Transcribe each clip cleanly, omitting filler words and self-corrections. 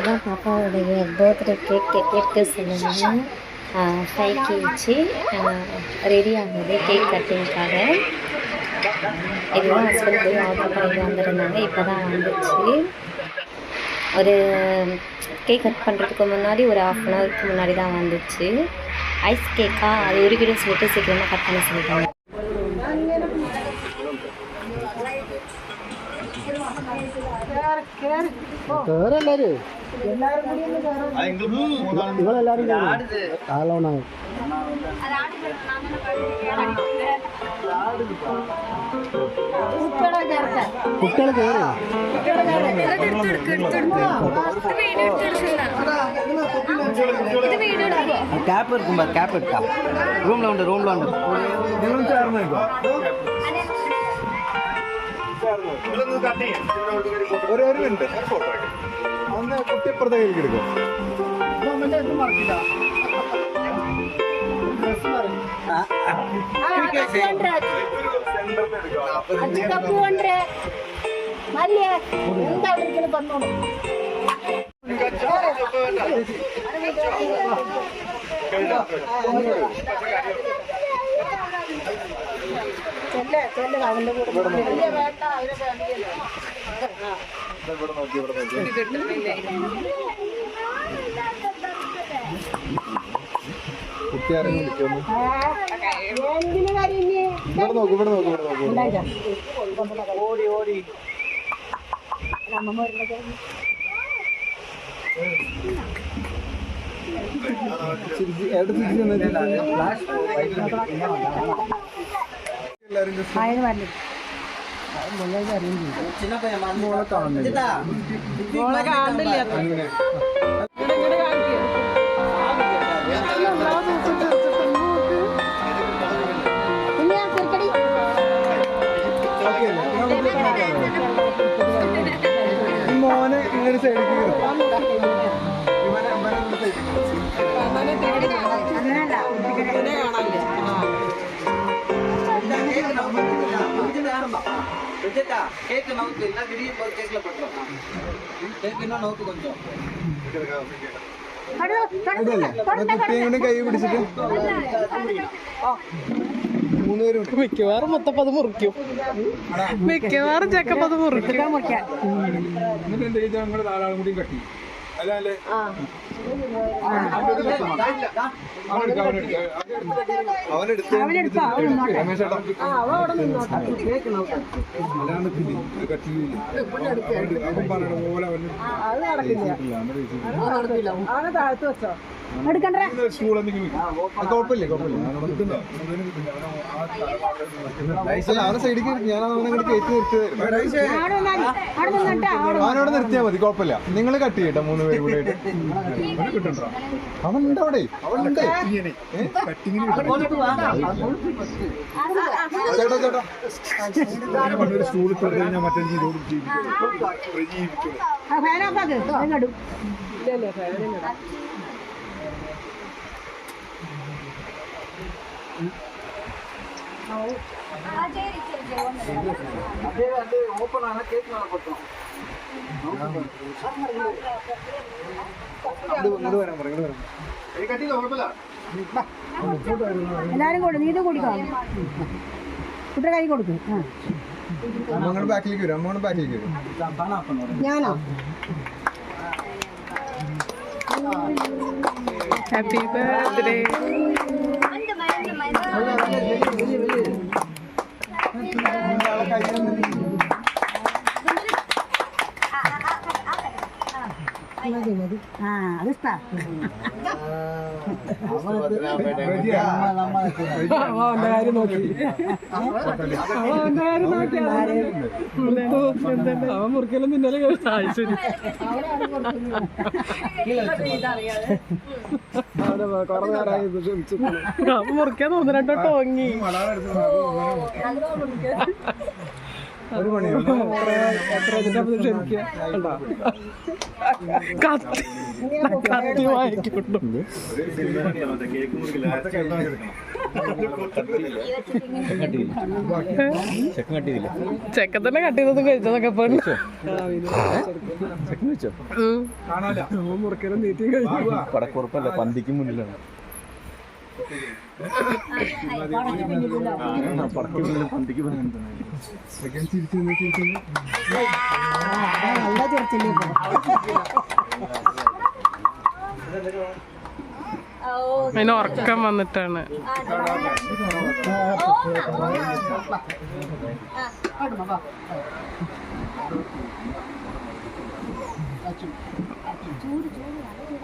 இதுதான் பாப்பாவுடைய birthday cake சொல்லணும். 5 kg ready ஆகுது கேக் கட்டிங்காக. இதுதான் ஹஸ்பண்ட் போய் ஆர்டர் பண்ணி வந்திருந்தாங்க. இப்போ தான் வந்துச்சு. ஒரு கேக் கட் பண்ணுறதுக்கு முன்னாடி ஒரு 1/2 ஹவருக்கு முன்னாடி தான் வந்துச்சு. ஐஸ் கேக்கா அது உருக்கிடும் சொல்லிட்டு சீக்கிரமாக கட் பண்ண சொல்லிட்டாங்க. கேப் இருக்கும் பாரு, கேப் இருக்கா? ரூம்ல உண்டு, ரூம்ல உண்டு. ഒരു മിനിറ്റ് ഒന്ന് കുട്ടിയപ്പുറത്തെ കയ്യിൽ എടുക്കും. ഓടി ഓടി ചിന്ന മോനെ ഇങ്ങനെ സൈഡിലേക്ക് കുട്ടിയെ കൈ പിടിച്ചിട്ട് മിക്കവാറും മൊത്തം അത് മുറിക്കും. മിക്കവാറും ചക്കപ്പത് മുറിക്കും. നാലാളും കൂടി കട്ടി അല്ലേ? അവനെടുത്ത് രമേശേട്ടാ അവൻ പറയണ പോലെ കുഴപ്പമില്ലേ അവനെ സൈഡിക്ക് ഞാൻ അവനങ്ങോട്ട് കയറ്റി അവനോട് നിർത്തിയാൽ മതി, കുഴപ്പമില്ല. നിങ്ങൾ കട്ട് ചെയ്യട്ടെ 3 പേര് കൂടെ കിട്ടണ്ടോ? അവനുണ്ട് അവിടെ, അവനുണ്ട്. ചേട്ടാ ചേട്ടാ സ്റ്റൂളിൽ തൊട്ട് കഴിഞ്ഞാൽ മറ്റേ ഓപ്പൺ ആണ് കേക്ക് നടക്കും. എല്ലാരും കൊടുക്കും, നീ ഇത് കൊടുക്കാം, കുട്ടിയുടെ കൈ കൊടുക്കും. അമ്മ ബാക്കിലേക്ക് വരും, അമ്മ ബാക്കിലേക്ക് വരും. ഞാനോ? Happy birthday. ആ അതിഷ്ടാ. കാര്യം നോക്കി അവൻ മുറിക്കലും നിന്നലെ ശരി. അപ്പൊ മുറിക്കാൻ 1-2 ടോങ്ങി. ഒരു മണിയോ കത്തി വാങ്ങിക്കൊണ്ടു ചെക്ക തന്നെ കട്ട് ചെയ്തതും കഴിച്ചതൊക്കെ മുറിക്കലും നീറ്റിയും കഴിച്ചു. പടക്കുറപ്പല്ല, പന്തിക്ക് മുന്നിലാണ്. പന്തിക്ക് അതിന് ഉറക്കം വന്നിട്ടാണ്.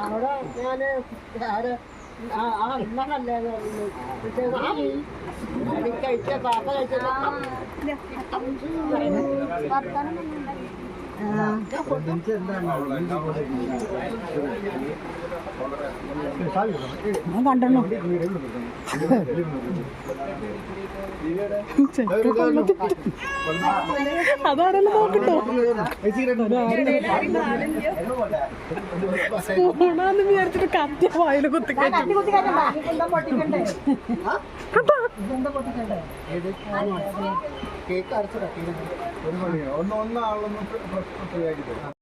അവിടെ ഞാന് കഴിച്ച പാപ്പ കഴിച്ച ഞാൻ കണ്ടോ അതാരെല്ലാം നോക്കട്ടോ സ്പൂണാന്ന് വിചാരിച്ചിട്ട് കത്തി വായില് കുത്തിക്കഴിച്ചു. കേക്ക് അരച്ചു ഒരു മണിയോ ഒന്നാളൊന്ന് ഫ്രീ ആക്കി തരും.